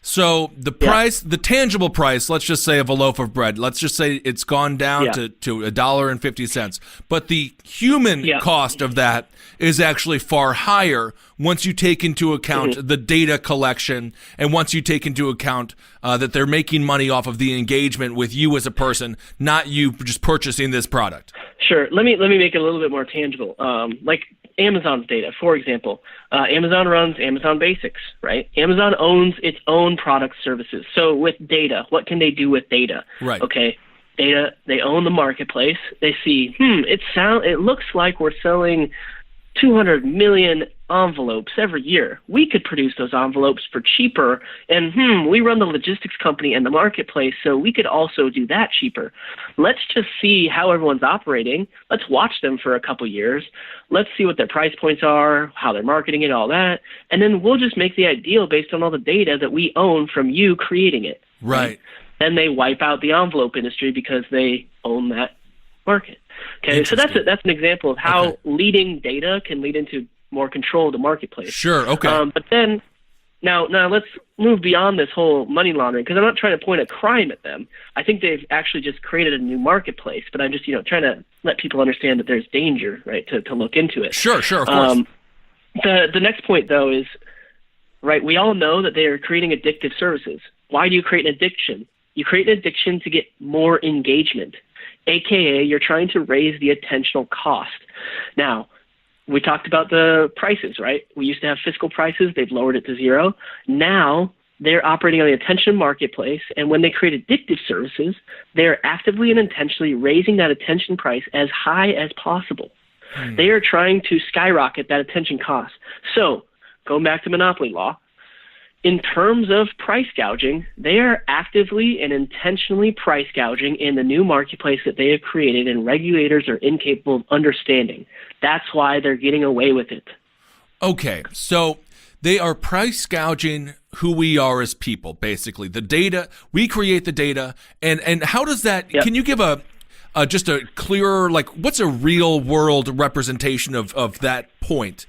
So the price, the tangible price, let's just say of a loaf of bread, let's just say it's gone down to $1.50. But the human cost of that is actually far higher once you take into account the data collection and once you take into account that they're making money off of the engagement with you as a person, not you just purchasing this product. Sure. Let me make it a little bit more tangible. Like Amazon's data, for example. Amazon runs Amazon Basics, right? Amazon owns its own product services. So with data, what can they do with data? Right. Okay. Data, they own the marketplace. They see, it looks like we're selling 200 million envelopes every year. We could produce those envelopes for cheaper, and we run the logistics company and the marketplace, so we could also do that cheaper. Let's just see how everyone's operating. Let's watch them for a couple years. Let's see what their price points are, how they're marketing it, all that, and then we'll just make the ideal based on all the data that we own from you creating it. Right. Then they wipe out the envelope industry because they own that market. Okay, so that's an example of how leading data can lead into more control of the marketplace. Sure, okay. But then, now let's move beyond this whole money laundering, because I'm not trying to point a crime at them. I think they've actually just created a new marketplace, but I'm just trying to let people understand that there's danger, right, to look into it. Sure, of course. The next point, though, is, right, we all know that they are creating addictive services. Why do you create an addiction? You create an addiction to get more engagement. AKA, you're trying to raise the attentional cost. Now, we talked about the prices, right? We used to have fiscal prices. They've lowered it to zero. Now, they're operating on the attention marketplace, and when they create addictive services, they're actively and intentionally raising that attention price as high as possible. They are trying to skyrocket that attention cost. So, going back to monopoly law, in terms of price gouging, they are actively and intentionally price gouging in the new marketplace that they have created, and regulators are incapable of understanding. That's why they're getting away with it. Okay, so they are price gouging who we are as people, basically. The data, we create the data, and how does that, can you give just a clearer, like, what's a real world representation of that point?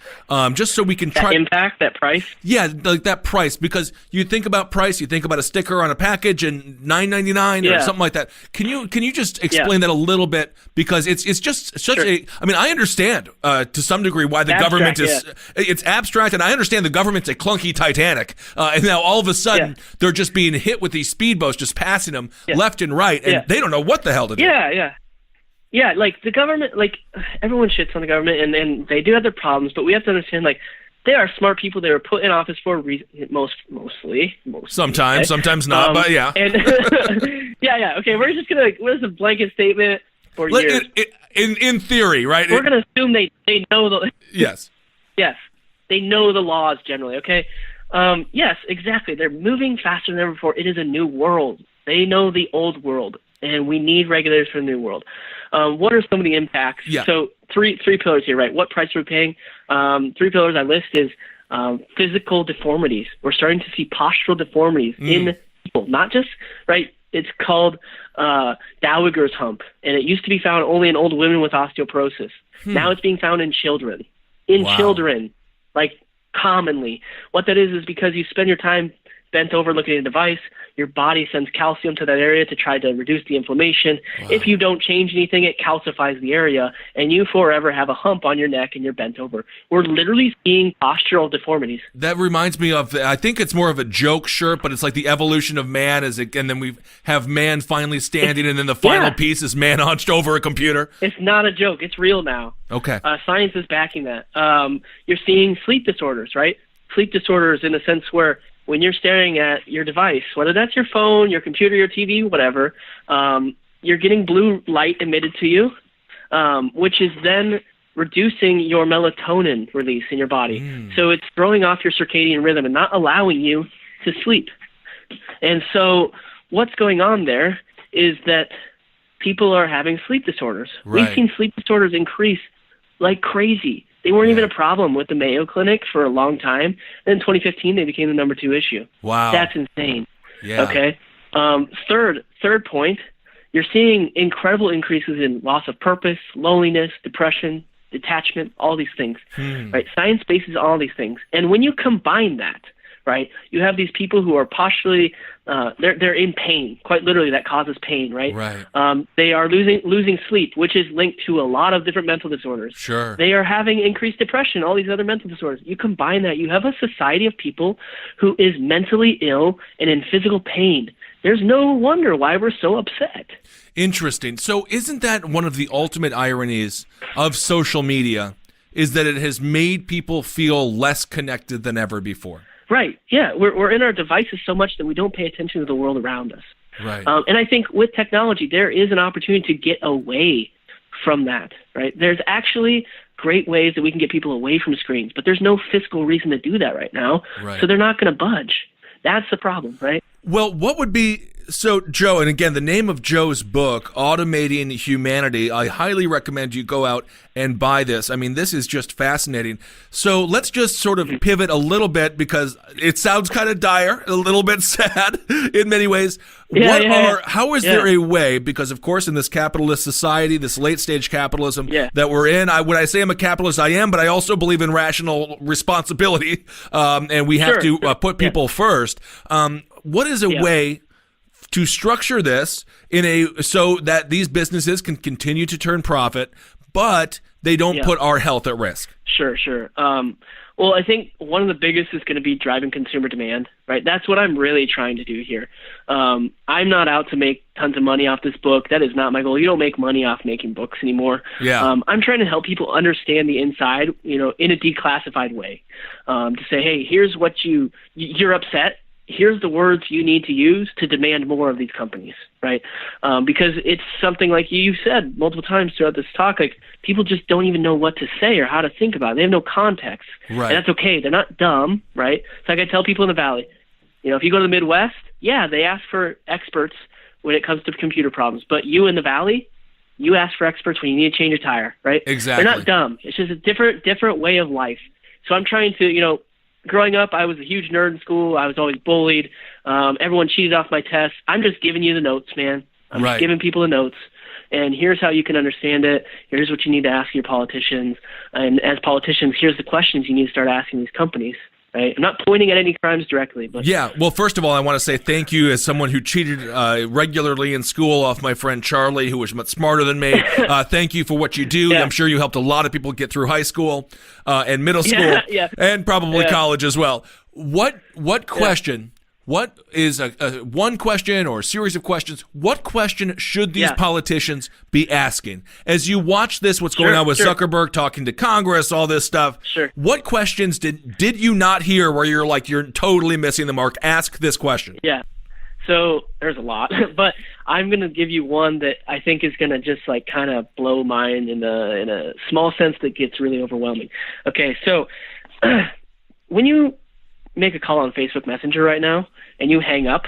Just so we can try. That impact, that price? Yeah, like that price, because you think about price, you think about a sticker on a package and $9.99 or something like that. Can you just explain that a little bit? Because it's just such I mean, I understand to some degree why the government is, it's abstract, and I understand the government's a clunky Titanic, and now all of a sudden they're just being hit with these speedboats, just passing them left and right, and they don't know what the hell to do. Yeah, like the government, like everyone shits on the government, and they do have their problems, but we have to understand, like, they are smart people. They were put in office for a reason, mostly. Sometimes not, but yeah. And okay, we're just going to, what is a blanket statement for years? In theory, right? We're going to assume they know the... Yes. Yes, they know the laws generally, okay? Yes, exactly. They're moving faster than ever before. It is a new world. They know the old world, and we need regulators for the new world. What are some of the impacts? Yeah. So three pillars here, right? What price are we paying? 3 pillars I list is physical deformities. We're starting to see postural deformities in people, not just, right? It's called Dowager's hump, and it used to be found only in old women with osteoporosis. Now it's being found in children. Children, like commonly. What that is because you spend your time bent over looking at a device, your body sends calcium to that area to try to reduce the inflammation. If you don't change anything, it calcifies the area, and you forever have a hump on your neck and you're bent over. We're literally seeing postural deformities. That reminds me of, I think it's more of a joke shirt, but it's like the evolution of man, and then we have man finally standing, and then the final piece is man hunched over a computer. It's not a joke. It's real now. Okay. Science is backing that. You're seeing sleep disorders, right? Sleep disorders in the sense where when you're staring at your device, whether that's your phone, your computer, your TV, whatever, you're getting blue light emitted to you, which is then reducing your melatonin release in your body. So it's throwing off your circadian rhythm and not allowing you to sleep. And so what's going on there is that people are having sleep disorders. Right. We've seen sleep disorders increase like crazy. They weren't even a problem with the Mayo Clinic for a long time. Then in 2015, they became the number 2 issue. Wow. That's insane. Yeah. Okay. Third point, you're seeing incredible increases in loss of purpose, loneliness, depression, detachment, all these things. Right? Science bases all these things. And when you combine that right? You have these people who are postulally, they're in pain, quite literally. That causes pain, right? Right. They are losing sleep, which is linked to a lot of different mental disorders. Sure. They are having increased depression, all these other mental disorders. You combine that, you have a society of people who is mentally ill and in physical pain. There's no wonder why we're so upset. Interesting. So isn't that one of the ultimate ironies of social media, is that it has made people feel less connected than ever before? Right. Yeah. We're in our devices so much that we don't pay attention to the world around us. Right. And I think with technology, there is an opportunity to get away from that, right? There's actually great ways that we can get people away from screens, but there's no fiscal reason to do that right now. Right. So they're not going to budge. That's the problem, right? Well, what would be, so Joe, and again, the name of Joe's book, Automating Humanity, I highly recommend you go out and buy this. I mean, this is just fascinating. So let's just sort of pivot a little bit, because it sounds kind of dire, a little bit sad in many ways. How is there a way, because of course in this capitalist society, this late stage capitalism that we're in, when I say I'm a capitalist, I am, but I also believe in rational responsibility, and we have to put people first. What is a way to structure this so that these businesses can continue to turn profit, but they don't put our health at risk? Sure. Well, I think one of the biggest is going to be driving consumer demand, right? That's what I'm really trying to do here. I'm not out to make tons of money off this book. That is not my goal. You don't make money off making books anymore. Yeah. I'm trying to help people understand the inside, in a declassified way, to say, hey, here's what you're upset. Here's the words you need to use to demand more of these companies, right? Because it's something like you said multiple times throughout this talk, like people just don't even know what to say or how to think about it. They have no context. Right. And that's okay. They're not dumb, right? It's like I tell people in the Valley, if you go to the Midwest, they ask for experts when it comes to computer problems. But you in the Valley, you ask for experts when you need to change a tire, right? Exactly. They're not dumb. It's just a different way of life. So I'm trying to, growing up, I was a huge nerd in school. I was always bullied. Everyone cheated off my tests. I'm just giving you the notes, man. I'm just giving people the notes. And here's how you can understand it. Here's what you need to ask your politicians. And as politicians, here's the questions you need to start asking these companies. Right? I'm not pointing at any crimes directly, but well, first of all, I want to say thank you as someone who cheated regularly in school off my friend Charlie, who was much smarter than me. Thank you for what you do. I'm sure you helped a lot of people get through high school and middle school and probably college as well. What question? What is a one question or a series of questions? What question should these politicians be asking? As you watch this, what's going on with Zuckerberg talking to Congress, all this stuff, what questions did you not hear where you're totally missing the mark? Ask this question. Yeah. So there's a lot, but I'm going to give you one that I think is going to just kind of blow mind in a small sense that gets really overwhelming. Okay, so when you make a call on Facebook Messenger right now and you hang up,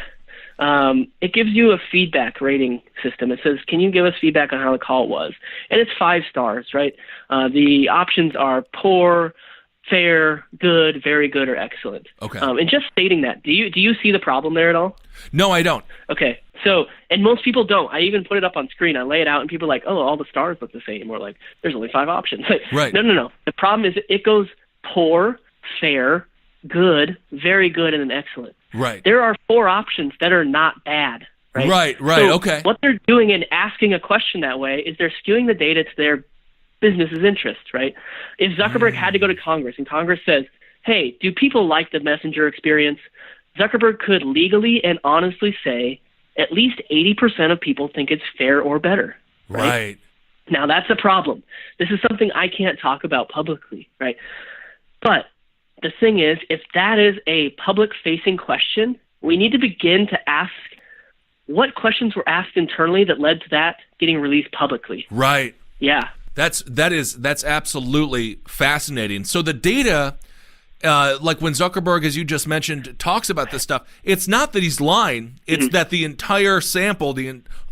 it gives you a feedback rating system. It says, can you give us feedback on how the call was? And it's 5 stars, right? The options are poor, fair, good, very good, or excellent. Okay. And just stating that, do you see the problem there at all? No, I don't. Okay. So, and most people don't. I even put it up on screen. I lay it out, and people are like, oh, all the stars look the same. We're like, there's only 5 options. Right. No. The problem is it goes poor, fair, good, very good, and then excellent. Right. There are 4 options that are not bad. Right. Right. So okay. What they're doing in asking a question that way is they're skewing the data to their business's interest, right? If Zuckerberg had to go to Congress and Congress says, hey, do people like the Messenger experience? Zuckerberg could legally and honestly say at least 80% of people think it's fair or better. Right. Now, that's a problem. This is something I can't talk about publicly, right? But the thing is, if that is a public-facing question, we need to begin to ask what questions were asked internally that led to that getting released publicly. Right. Yeah. That's absolutely fascinating. So the data, like when Zuckerberg, as you just mentioned, talks about this stuff, it's not that he's lying. It's that the entire sample,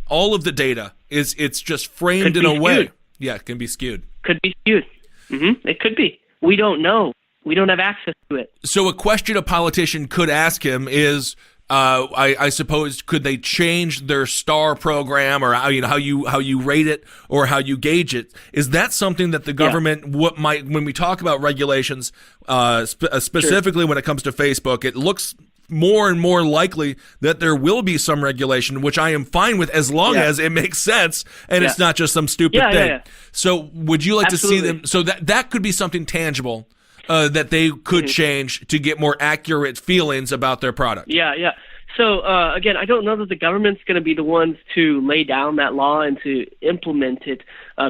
all of the data it's just framed in a way. Yeah, it can be skewed. Could be skewed. It could be. We don't know. We don't have access to it. So a question a politician could ask him is, I suppose, could they change their star program, or how you rate it or how you gauge it? Is that something that the government when we talk about regulations, specifically when it comes to Facebook, it looks more and more likely that there will be some regulation, which I am fine with as long as it makes sense and it's not just some stupid thing. Yeah. So would you like to see them? So that could be something tangible that they could change to get more accurate feelings about their product. Yeah. So again, I don't know that the government's going to be the ones to lay down that law and to implement it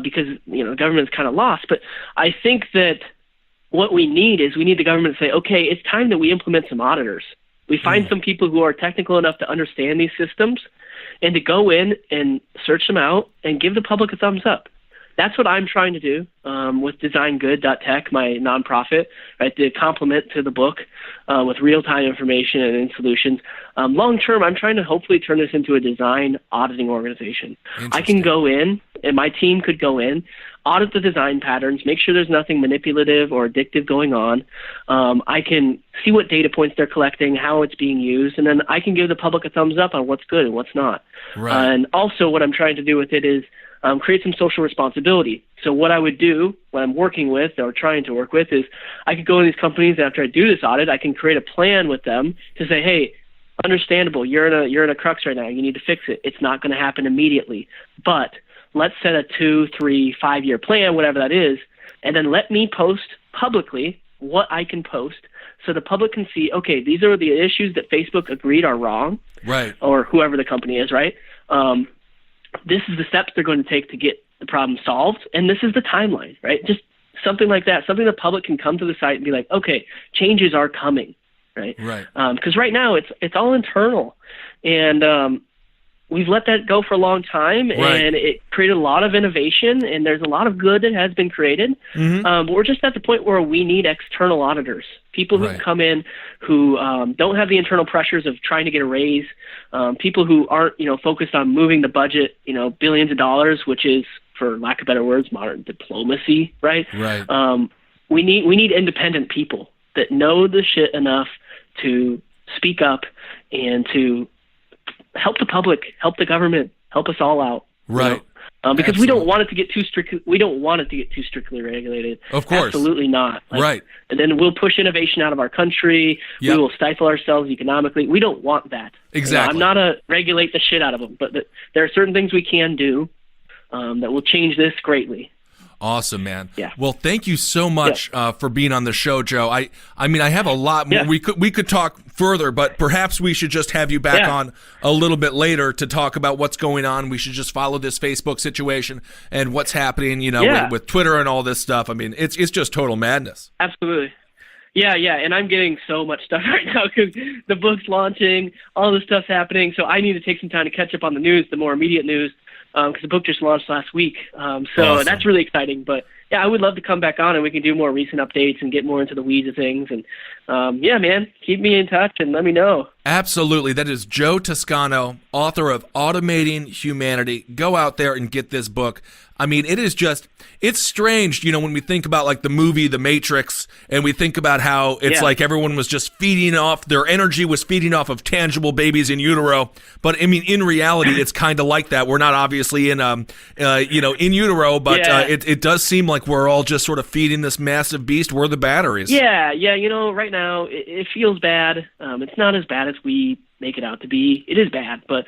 because the government's kind of lost. But I think that what we need the government to say, okay, it's time that we implement some auditors. We find some people who are technical enough to understand these systems and to go in and search them out and give the public a thumbs up. That's what I'm trying to do with designgood.tech, my nonprofit, right, to complement to the book with real-time information and solutions. Long term, I'm trying to hopefully turn this into a design auditing organization. I can go in, and my team could go in, audit the design patterns, make sure there's nothing manipulative or addictive going on. I can see what data points they're collecting, how it's being used, and then I can give the public a thumbs up on what's good and what's not. Right. And also what I'm trying to do with it is create some social responsibility. So what I would do, what I'm working with or trying to work with, is I could go to these companies after I do this audit. I can create a plan with them to say, hey, understandable, you're in a crux right now. You need to fix it. It's not going to happen immediately, but let's set a 2, 3, 5-year plan, whatever that is, and then let me post publicly what I can post so the public can see, okay, these are the issues that Facebook agreed are wrong, right, or whoever the company is, right? This is the steps they're going to take to get the problem solved, and this is the timeline, right? Just something like that, something the public can come to the site and be like, okay, changes are coming, right? Right. Because right now it's all internal, and we've let that go for a long time, right, and it created a lot of innovation, and there's a lot of good that has been created. But we're just at the point where we need external auditors, people who come in who don't have the internal pressures of trying to get a raise, people who aren't focused on moving the budget billions of dollars, which is, for lack of better words, modern diplomacy, right? Right. We need independent people that know the shit enough to speak up and to help the public, help the government, help us all out. Right. Because we don't want it to get too strict. We don't want it to get too strictly regulated. Of course. Absolutely not. Right. And then we'll push innovation out of our country. Yep. We will stifle ourselves economically. We don't want that. Exactly. I'm not a regulate the shit out of them, but there are certain things we can do that will change this greatly. Awesome, man. Yeah. Well, thank you so much for being on the show, Joe. I mean, I have a lot more. Yeah. We could talk further, but perhaps we should just have you back on a little bit later to talk about what's going on. We should just follow this Facebook situation and what's happening, with Twitter and all this stuff. I mean, it's just total madness. Absolutely. Yeah, and I'm getting so much stuff right now because the book's launching, all this stuff's happening, so I need to take some time to catch up on the news, the more immediate news, because the book just launched last week. So awesome. That's really exciting. But, yeah, I would love to come back on and we can do more recent updates and get more into the weeds of things. And, man, keep me in touch and let me know. Absolutely. That is Joe Toscano, author of Automating Humanity. Go out there and get this book. I mean, it's strange, when we think about like the movie The Matrix and we think about how it's like everyone was just feeding off, their energy was feeding off of tangible babies in utero. But I mean, in reality, it's kind of like that. We're not obviously in utero, but it does seem like we're all just sort of feeding this massive beast. We're the batteries. Yeah. Right now it feels bad. It's not as bad as we make it out to be. It is bad, but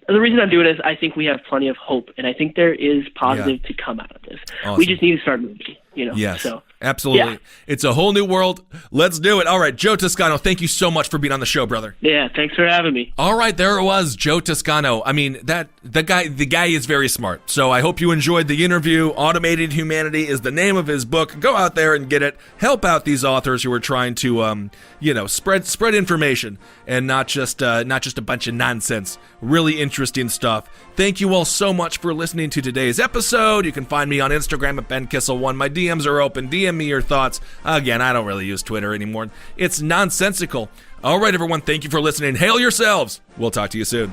the reason I'm doing it is I think we have plenty of hope, and I think there is positive to come out of this. Awesome. We just need to start moving, Yes, So, absolutely. yeah. It's a whole new world. Let's do it. All right, Joe Toscano, thank you so much for being on the show, brother. Yeah, thanks for having me. All right, there it was, Joe Toscano. I mean, the guy is very smart. So I hope you enjoyed the interview. Automated Humanity is the name of his book. Go out there and get it. Help out these authors who are trying to, spread information and not just a bunch of nonsense. Really interesting stuff. Thank you all so much for listening to today's episode. You can find me on Instagram at Ben Kissel1. My DMs are open. DM me your thoughts. Again, I don't really use Twitter anymore. It's nonsensical. All right, everyone. Thank you for listening. Hail yourselves. We'll talk to you soon.